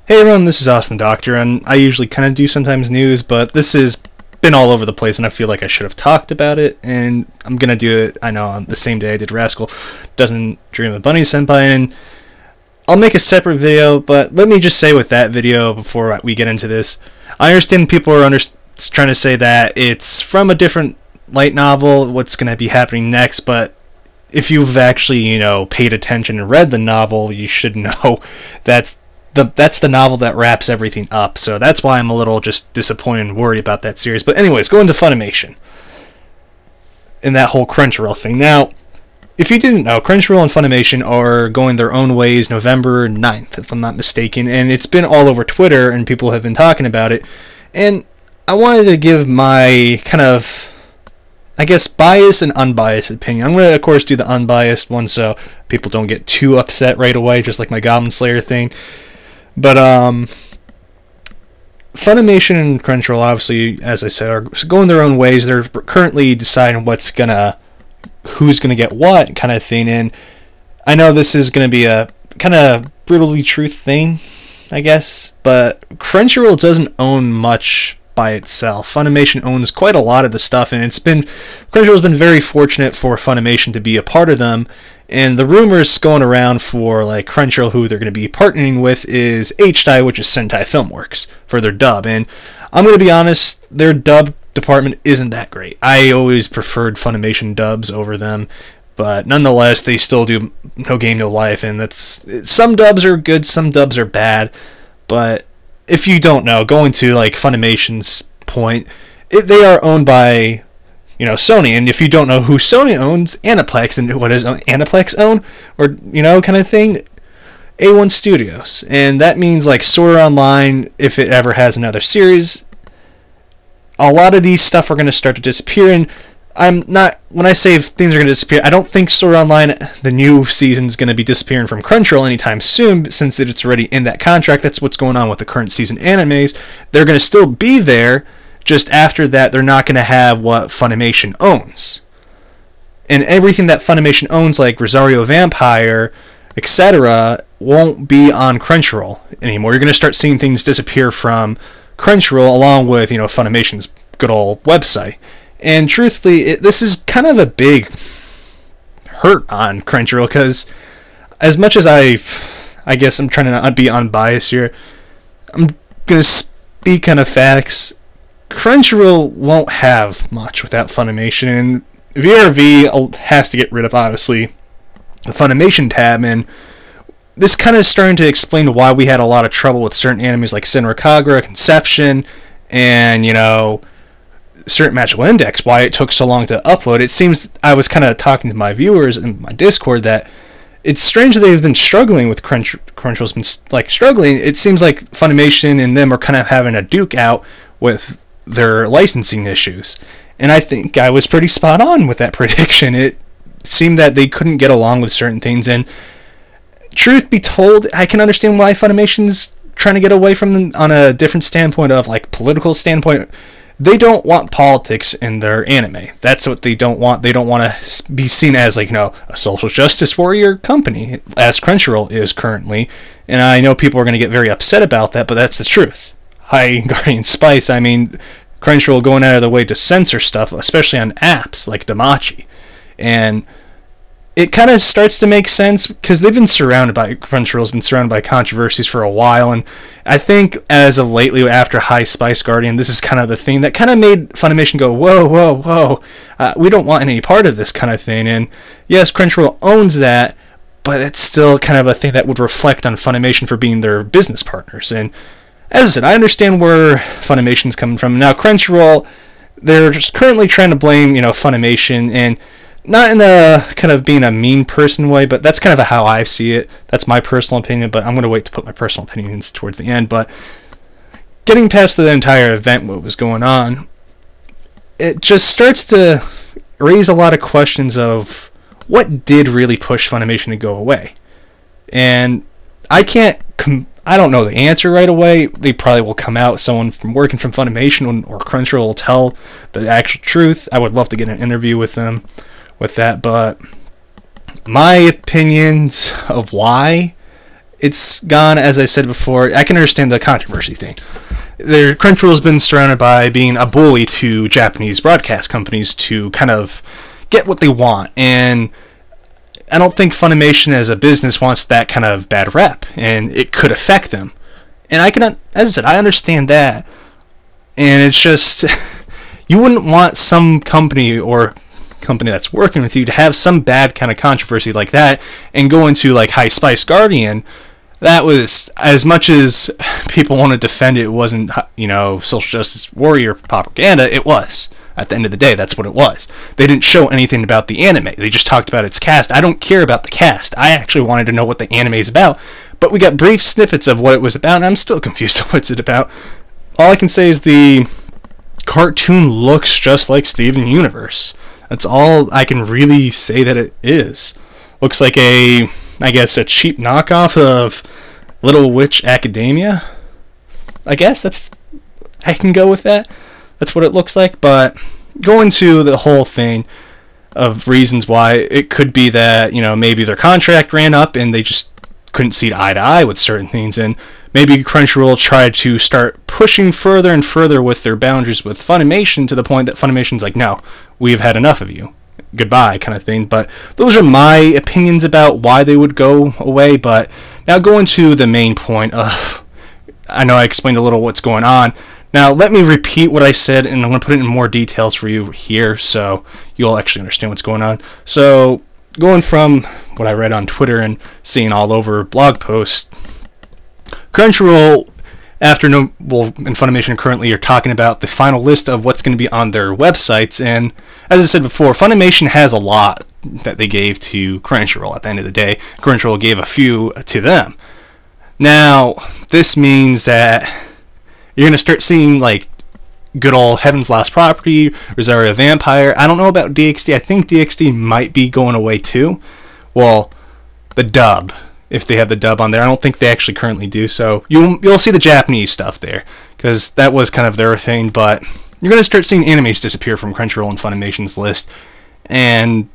Hey everyone, this is Austin Doctor, and I usually kind of do sometimes news, but this has been all over the place, and I feel like I should have talked about it, and I'm gonna do it, I know, on the same day I did Rascal Doesn't Dream of Bunny Senpai, and I'll make a separate video, but let me just say with that video, before we get into this, I understand people are trying to say that it's from a different light novel, what's gonna be happening next, but if you've actually, paid attention and read the novel, you should know that's the novel that wraps everything up. So that's why I'm a little just disappointed and worried about that series. But anyways, going to Funimation and that whole Crunchyroll thing. Now, if you didn't know, Crunchyroll and Funimation are going their own ways November 9th, if I'm not mistaken. And it's been all over Twitter, and people have been talking about it. And I wanted to give my kind of, I guess, biased and unbiased opinion. I'm going to, of course, do the unbiased one so people don't get too upset right away, just like my Goblin Slayer thing. But Funimation and Crunchyroll, obviously, as I said, are going their own ways. They're currently deciding who's gonna get what kind of thing. And I know this is gonna be a kind of brutally truth thing, I guess. But Crunchyroll doesn't own much by itself. Funimation owns quite a lot of the stuff, and Crunchyroll's been very fortunate for Funimation to be a part of them. And the rumors going around for like Crunchyroll, who they're going to be partnering with, is HDI, which is Sentai Filmworks, for their dub. And I'm going to be honest, their dub department isn't that great. I always preferred Funimation dubs over them, but nonetheless, they still do No Game No Life, and some dubs are good, some dubs are bad. But if you don't know, going to like Funimation's point, they are owned by Sony, and if you don't know who Sony owns, Aniplex, and what does Aniplex own, or kind of thing, A1 Studios, and that means like Sword Art Online, if it ever has another series, a lot of these stuff are going to start to disappear. And when I say things are going to disappear, I don't think Sword Art Online, the new season, is going to be disappearing from Crunchyroll anytime soon, since it's already in that contract. That's what's going on with the current season animes. They're going to still be there. Just after that, they're not going to have what Funimation owns. And everything that Funimation owns, like Rosario Vampire, etc., won't be on Crunchyroll anymore. You're going to start seeing things disappear from Crunchyroll, along with, Funimation's good old website. And truthfully, this is kind of a big hurt on Crunchyroll, because as much as I guess I'm trying to not be unbiased here, I'm going to speak kind of facts. Crunchyroll won't have much without Funimation, and VRV has to get rid of, obviously, the Funimation tab, and this kind of starting to explain why we had a lot of trouble with certain animes like Senra Kagura, Conception, and, certain Magical Index, why it took so long to upload. It seems, I was kind of talking to my viewers in my Discord, that it's strange that they've been struggling with Crunchyroll's been, struggling. It seems like Funimation and them are kind of having a duke out with their licensing issues, and I think I was pretty spot on with that prediction. It seemed that they couldn't get along with certain things, and truth be told, I can understand why Funimation's trying to get away from them on a different standpoint of political standpoint. They don't want politics in their anime. That's what they don't want. They don't want to be seen as a social justice warrior company, as Crunchyroll is currently. And I know people are going to get very upset about that, but that's the truth. Hi, Guardian Spice. I mean, Crunchyroll going out of the way to censor stuff, especially on apps like Damachi. And it kind of starts to make sense, because Crunchyroll's been surrounded by controversies for a while, and I think as of lately, after High Spice Guardian, this is kind of the thing that kind of made Funimation go, whoa, whoa, whoa, we don't want any part of this kind of thing. And yes, Crunchyroll owns that, but it's still kind of a thing that would reflect on Funimation for being their business partners. And as I said, I understand where Funimation's coming from. Now, Crunchyroll, they're just currently trying to blame, Funimation, and not in a kind of being a mean person way, but that's kind of how I see it. That's my personal opinion, but I'm going to wait to put my personal opinions towards the end. But getting past the entire event, what was going on, it just starts to raise a lot of questions of what did really push Funimation to go away. And I don't know the answer right away. They probably will come out. Someone from working from Funimation or Crunchyroll will tell the actual truth. I would love to get an interview with them with that, but my opinions of why it's gone, as I said before. I can understand the controversy thing. Crunchyroll's been surrounded by being a bully to Japanese broadcast companies to kind of get what they want, and I don't think Funimation as a business wants that kind of bad rep, and it could affect them. And I can, as I said, I understand that, and it's just you wouldn't want some company or company that's working with you to have some bad kind of controversy like that and go into like High Spice Guardian. That was, as much as people want to defend it, wasn't, social justice warrior propaganda. It was. At the end of the day, that's what it was. They didn't show anything about the anime. They just talked about its cast. I don't care about the cast. I actually wanted to know what the anime is about. But we got brief snippets of what it was about, and I'm still confused on what's it about. All I can say is the cartoon looks just like Steven Universe. That's all I can really say that it is. Looks like a cheap knockoff of Little Witch Academia. I guess I can go with that. That's what it looks like. But going to the whole thing of reasons why, it could be that, maybe their contract ran up and they just couldn't see eye to eye with certain things, and maybe Crunchyroll tried to start pushing further and further with their boundaries with Funimation to the point that Funimation's like, no, we've had enough of you. Goodbye, kind of thing. But those are my opinions about why they would go away. But now going to the main point of, I know I explained a little what's going on. Now let me repeat what I said, and I'm going to put it in more details for you here so you'll actually understand what's going on. So going from what I read on Twitter and seeing all over blog posts, Crunchyroll, and Funimation currently are talking about the final list of what's going to be on their websites, and as I said before, Funimation has a lot that they gave to Crunchyroll at the end of the day. Crunchyroll gave a few to them. Now, this means that you're going to start seeing, like, good old Heaven's Last Property, Rosario Vampire. I don't know about DxD. I think DxD might be going away too. Well, the dub, if they have the dub on there. I don't think they actually currently do, so you'll see the Japanese stuff there, because that was kind of their thing. But you're going to start seeing animes disappear from Crunchyroll and Funimation's list, and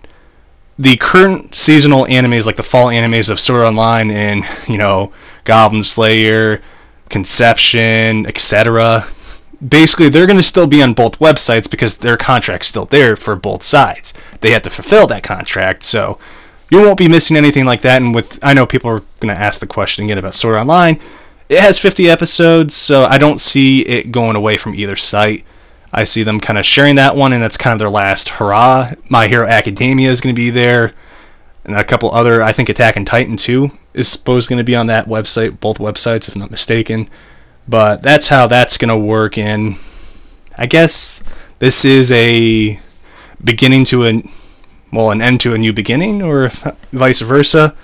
the current seasonal animes, like the fall animes of Sword Art Online and Goblin Slayer, Conception, etc., basically they're going to still be on both websites because their contract's still there for both sides. They have to fulfill that contract, so you won't be missing anything like that. And I know people are going to ask the question again about Sword Art Online. It has 50 episodes, so I don't see it going away from either site. I see them kind of sharing that one, and that's kind of their last hurrah. My Hero Academia is going to be there, and a couple other, I think Attack on Titan 2 is supposed going to be on that website, both websites, if I'm not mistaken. But that's how that's going to work, and I guess this is a beginning to an end to a new beginning, or vice versa.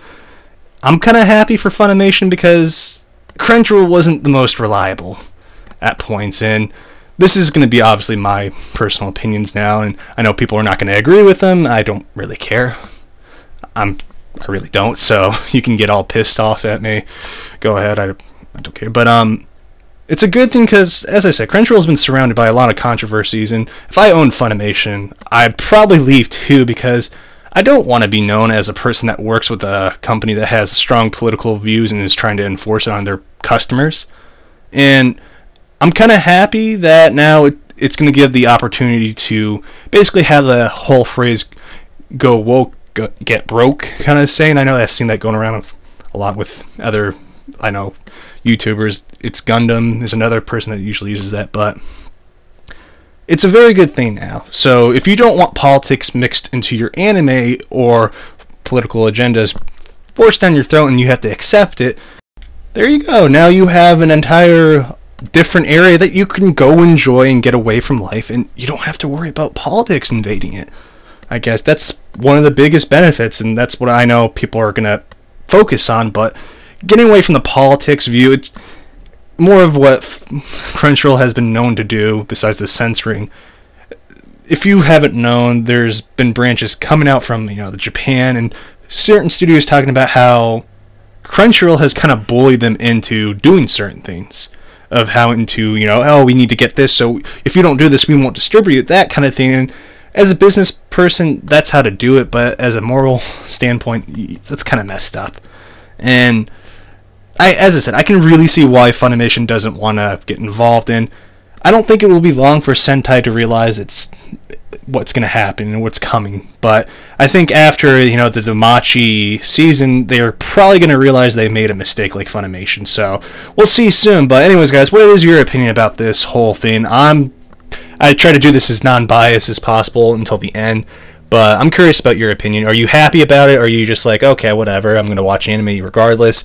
I'm kind of happy for Funimation because Crunchyroll wasn't the most reliable at points, and this is going to be obviously my personal opinions now, and I know people are not going to agree with them. I don't really care. I really don't, so you can get all pissed off at me. Go ahead, I don't care. But it's a good thing because, as I said, Crunchyroll's been surrounded by a lot of controversies, and if I owned Funimation, I'd probably leave too, because I don't want to be known as a person that works with a company that has strong political views and is trying to enforce it on their customers. And I'm kind of happy that now it's going to give the opportunity to basically have the whole phrase "go woke, get broke" kind of saying. I know I've seen that going around a lot with other, YouTubers. It's Gundam is another person that usually uses that, but it's a very good thing now. So if you don't want politics mixed into your anime or political agendas forced down your throat and you have to accept it, there you go. Now you have an entire different area that you can go enjoy and get away from life, and you don't have to worry about politics invading it. I guess that's one of the biggest benefits, and that's what I know people are going to focus on. But getting away from the politics view, it's more of what Crunchyroll has been known to do, besides the censoring. If you haven't known, there's been branches coming out from the Japan and certain studios talking about how Crunchyroll has kind of bullied them into doing certain things, of how we need to get this, so if you don't do this, we won't distribute it, that kind of thing. And as a business person, that's how to do it, but as a moral standpoint, that's kind of messed up. And as I said, I can really see why Funimation doesn't want to get involved in. I don't think it will be long for Sentai to realize it's what's going to happen and what's coming. But I think after the Damachi season, they're probably going to realize they made a mistake like Funimation. So we'll see soon. But anyways, guys, what is your opinion about this whole thing? I try to do this as non-biased as possible until the end. But I'm curious about your opinion. Are you happy about it? Or are you just like, okay, whatever, I'm going to watch anime regardless?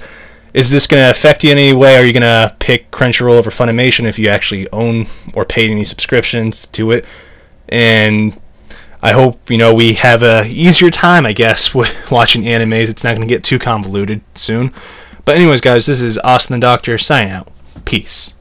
Is this going to affect you in any way? Are you going to pick Crunchyroll over Funimation if you actually own or paid any subscriptions to it? And I hope, we have a easier time, I guess, with watching animes. It's not going to get too convoluted soon. But anyways, guys, this is Austin the Doctor signing out. Peace.